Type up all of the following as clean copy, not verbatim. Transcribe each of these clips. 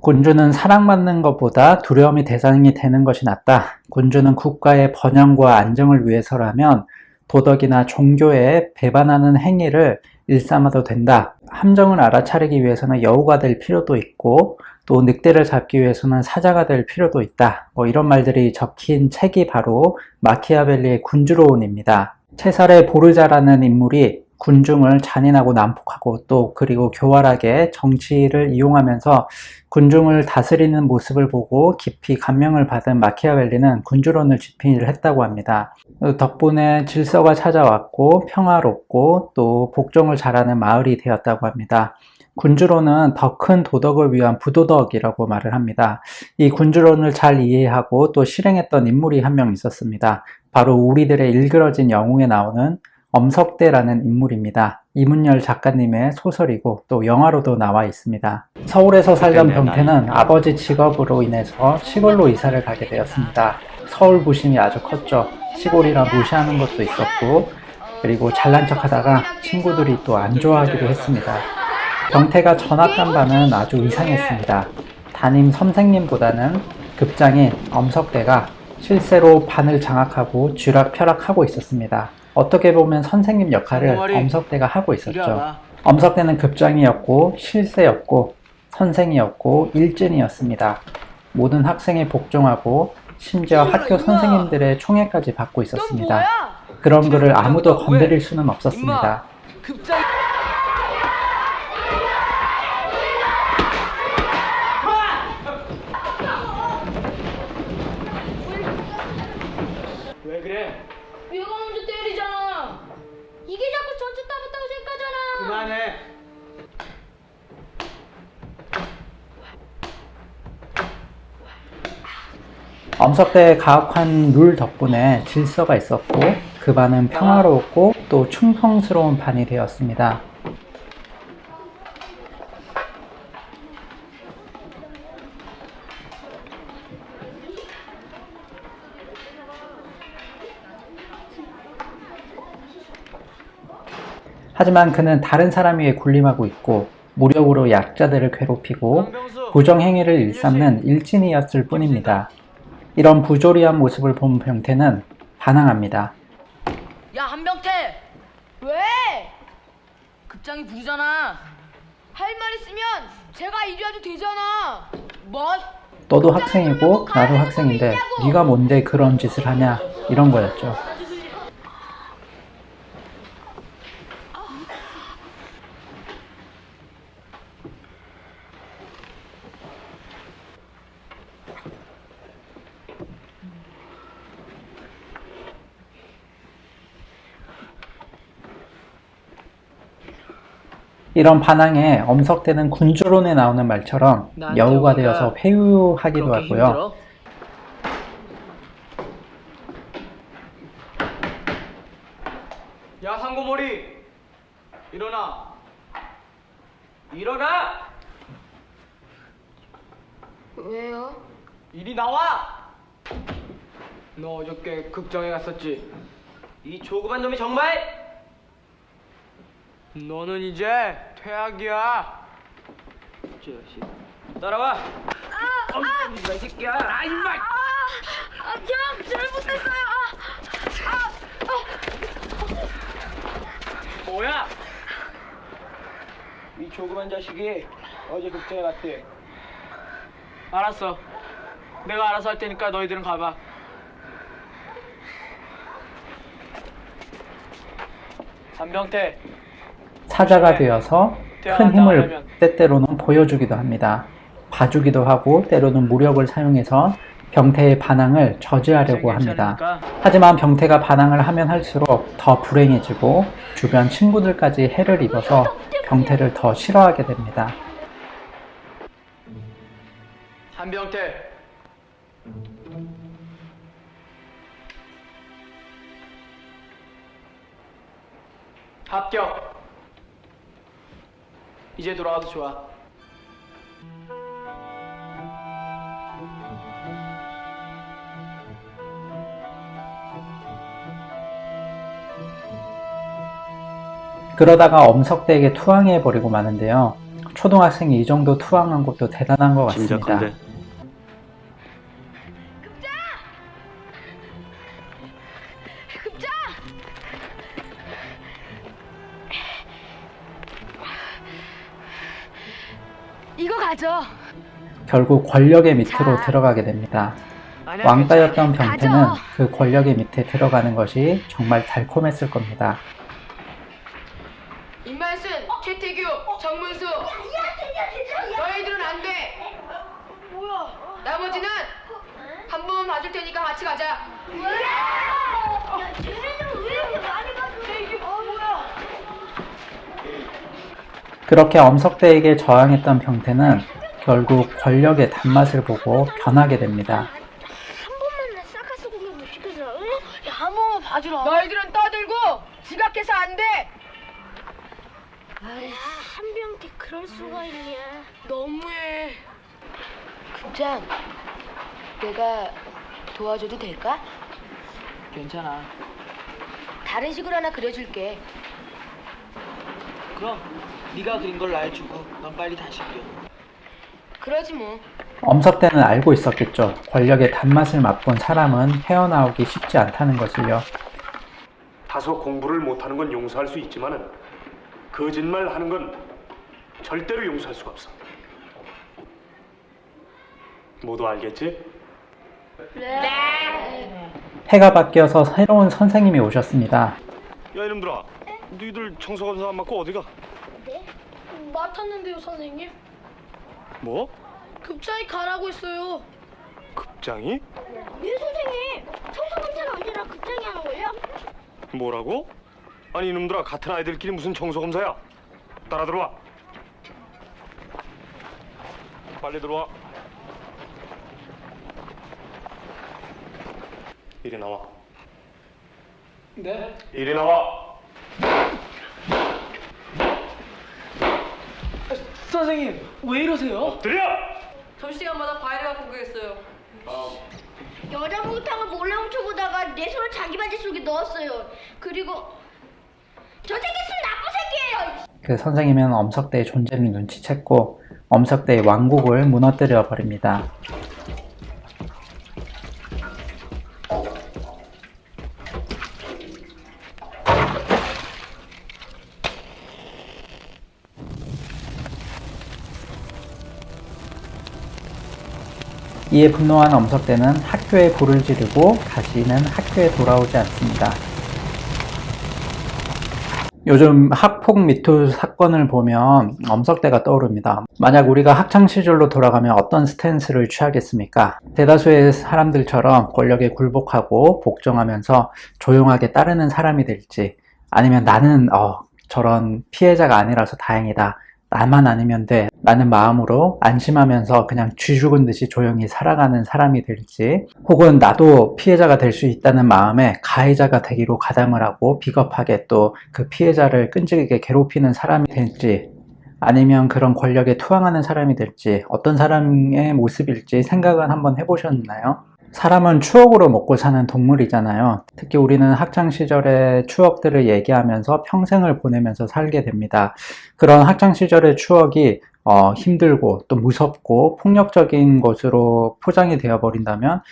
군주는 사랑받는 것보다 두려움이 대상이 되는 것이 낫다. 군주는 국가의 번영과 안정을 위해서라면 도덕이나 종교에 배반하는 행위를 일삼아도 된다. 함정을 알아차리기 위해서는 여우가 될 필요도 있고 또 늑대를 잡기 위해서는 사자가 될 필요도 있다. 이런 말들이 적힌 책이 바로 마키아벨리의 군주론입니다. 체살의 보르자라는 인물이 군중을 잔인하고 난폭하고 또 그리고 교활하게 정치를 이용하면서 군중을 다스리는 모습을 보고 깊이 감명을 받은 마키아벨리는 군주론을 집필을 했다고 합니다. 덕분에 질서가 찾아왔고 평화롭고 또 복종을 잘하는 마을이 되었다고 합니다. 군주론은 더 큰 도덕을 위한 부도덕이라고 말을 합니다. 이 군주론을 잘 이해하고 또 실행했던 인물이 한 명 있었습니다. 바로 우리들의 일그러진 영웅에 나오는 엄석대라는 인물입니다. 이문열 작가님의 소설이고 또 영화로도 나와 있습니다. 서울에서 살던 병태는 아버지 직업으로 인해서 시골로 이사를 가게 되었습니다. 서울 부심이 아주 컸죠. 시골이라 무시하는 것도 있었고 그리고 잘난 척 하다가 친구들이 또 안 좋아하기도 했습니다. 병태가 전학간 바는 아주 이상했습니다. 담임 선생님보다는 급장인 엄석대가 실세로 반을 장악하고 쥐락펴락하고 있었습니다. 어떻게 보면 선생님 역할을 엄석대가 하고 있었죠. 엄석대는 급장이었고 실세였고 선생이었고 일진이었습니다. 모든 학생이 복종하고 심지어 학교 선생님들의 총애까지 받고 있었습니다. 그런 그를 아무도 건드릴 수는 없었습니다. 왜 그래? 얘가 먼저 때리잖아. 이게 자꾸 전체 따붙다고 생각하잖아. 그만해. 엄석대의 가혹한 룰 덕분에 질서가 있었고 그 반은 평화로웠고 또 충성스러운 반이 되었습니다. 하지만 그는 다른 사람 위에 군림하고 있고 무력으로 약자들을 괴롭히고 부정행위를 일삼는 일진이었을 뿐입니다. 이런 부조리한 모습을 본 병태는 반항합니다. 야, 한병태. 왜? 급장이 부르잖아. 할 말 있으면 제가 이리와도 되잖아. 뭐? 너도 학생이고 나도 학생인데 네가 뭔데 그런 짓을 하냐 이런 거였죠. 이런 반항에 엄석대는 군주론에 나오는 말처럼 여우가 되어서 회유하기도 하고요. 야, 상고머리. 일어나. 일어나. 왜요? 이리 나와. 너 어저께 극장에 갔었지? 이 조그만 놈이 정말? 너는 이제 퇴학이야. 저 자식. 따라와. 이 새끼야. 아, 임마. 형, 잘못했어요. 뭐야? 이 조그만 자식이 어제 극장에 갔대. 알았어. 내가 알아서 할 테니까 너희들은 가봐. 한병태. 사자가 되어서 큰 힘을 때때로는 보여주기도 합니다. 봐주기도 하고 때로는 무력을 사용해서 병태의 반항을 저지하려고 합니다. 하지만 병태가 반항을 하면 할수록 더 불행해지고 주변 친구들까지 해를 입어서 병태를 더 싫어하게 됩니다. 한병태. 합격. 이제 돌아와도 좋아. 그러다가 엄석대에게 투항해버리고 마는데요. 초등학생이 이 정도 투항한 것도 대단한 것 같습니다. 짐작컨대 급장! 이거 가져. 결국 권력의 밑으로 자. 들어가게 됩니다. 아니야, 왕따였던 병태는 가져. 그 권력의 밑에 들어가는 것이 정말 달콤했을 겁니다. 임만순, 최태규, 정문수. 너희들은 안 돼. 뭐야? 나머지는 한 번만 봐줄 테니까 같이 가자. 야, 쟤네는 왜 이렇게 많이 가져? 이게 뭐야? 그렇게 엄석대에게 저항했던 병태는 결국 권력의 단맛을 보고 변하게 됩니다. 한 번만 싹가스 공격을 시켜줘. 응? 야, 한 번만 봐주라. 너희들은 떠들고 지각해서 안 돼. 야, 한병태 그럴 수가 있냐? 너무해. 급장, 내가 도와줘도 될까? 괜찮아. 다른 식으로 하나 그려줄게. 그럼 네가 그린 걸 날 주고 넌 빨리 다시 그려. 그러지 뭐. 엄석대는 알고 있었겠죠. 권력의 단맛을 맛본 사람은 헤어나오기 쉽지 않다는 것을요. 다소 공부를 못하는 건 용서할 수 있지만은 거짓말 하는 건 절대로 용서할 수가 없어. 모두 알겠지? 해가 바뀌어서 새로운 선생님이 오셨습니다. 야 이놈들아, 너희들 청소검사 안 맡고 어디가? 네? 맡았는데요, 선생님. 뭐? 급장이 가라고 했어요. 급장이? 네, 선생님. 청소검사는 언제나 급장이 하는 거예요? 뭐라고? 아니 이놈들아, 같은 아이들끼리 무슨 청소검사야? 따라 들어와. 빨리 들어와. 이리 나와. 네? 이리 나와. 선생님 왜 이러세요? 들여! 점심시간마다 과일을 갖고 오겠어요. 여자 목욕탕을 몰래 훔쳐보다가 내 손을 자기 바지 속에 넣었어요. 그리고 저 새끼 술 나쁜 새끼예요. 그 선생님은 엄석대의 존재를 눈치챘고 엄석대의 왕국을 무너뜨려 버립니다. 이에 분노한 엄석대는 학교에 불을 지르고 다시는 학교에 돌아오지 않습니다. 요즘 학폭 미투 사건을 보면 엄석대가 떠오릅니다. 만약 우리가 학창시절로 돌아가면 어떤 스탠스를 취하겠습니까? 대다수의 사람들처럼 권력에 굴복하고 복종하면서 조용하게 따르는 사람이 될지, 아니면 나는 저런 피해자가 아니라서 다행이다, 나만 아니면 돼 라는 마음으로 안심하면서 그냥 쥐 죽은 듯이 조용히 살아가는 사람이 될지, 혹은 나도 피해자가 될 수 있다는 마음에 가해자가 되기로 가담을 하고 비겁하게 또 그 피해자를 끈질기게 괴롭히는 사람이 될지, 아니면 그런 권력에 투항하는 사람이 될지, 어떤 사람의 모습일지 생각은 한번 해보셨나요? 사람은 추억으로 먹고 사는 동물이잖아요. 특히 우리는 학창시절의 추억들을 얘기하면서 평생을 보내면서 살게 됩니다. 그런 학창시절의 추억이 힘들고 또 무섭고 폭력적인 것으로 포장이 되어버린다면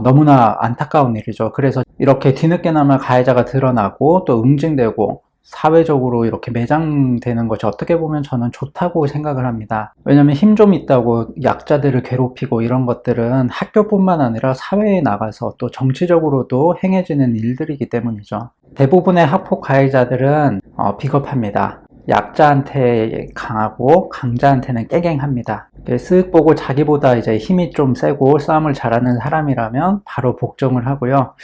너무나 안타까운 일이죠. 그래서 이렇게 뒤늦게나마 가해자가 드러나고 또 응징되고 사회적으로 이렇게 매장되는 것이 어떻게 보면 저는 좋다고 생각을 합니다. 왜냐면 힘 좀 있다고 약자들을 괴롭히고 이런 것들은 학교뿐만 아니라 사회에 나가서 또 정치적으로도 행해지는 일들이기 때문이죠. 대부분의 학폭 가해자들은 비겁합니다. 약자한테 강하고 강자한테는 깨갱합니다. 쓱 보고 자기보다 이제 힘이 좀 세고 싸움을 잘하는 사람이라면 바로 복종을 하고요.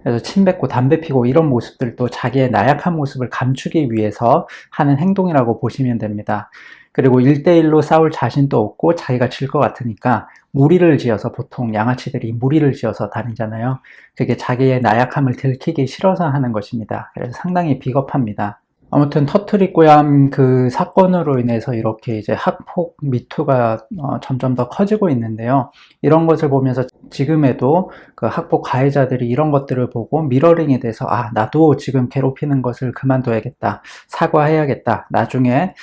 그래서 침 뱉고 담배 피고 이런 모습들도 자기의 나약한 모습을 감추기 위해서 하는 행동이라고 보시면 됩니다. 그리고 1대1로 싸울 자신도 없고 자기가 질 것 같으니까 무리를 지어서, 보통 양아치들이 무리를 지어서 다니잖아요. 그게 자기의 나약함을 들키기 싫어서 하는 것입니다. 그래서 상당히 비겁합니다. 아무튼 터트리꼬얌 그 사건으로 인해서 이렇게 이제 학폭 미투가 점점 더 커지고 있는데요. 이런 것을 보면서 지금에도 그 학폭 가해자들이 이런 것들을 보고 미러링이 돼서 나도 지금 괴롭히는 것을 그만둬야겠다. 사과해야겠다. 나중에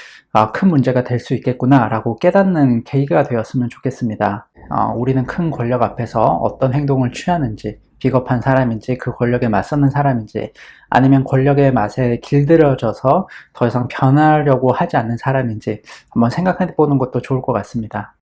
큰 문제가 될 수 있겠구나 라고 깨닫는 계기가 되었으면 좋겠습니다. 우리는 큰 권력 앞에서 어떤 행동을 취하는지, 비겁한 사람인지, 그 권력에 맞서는 사람인지, 아니면 권력의 맛에 길들여져서 더 이상 변하려고 하지 않는 사람인지 한번 생각해 보는 것도 좋을 것 같습니다.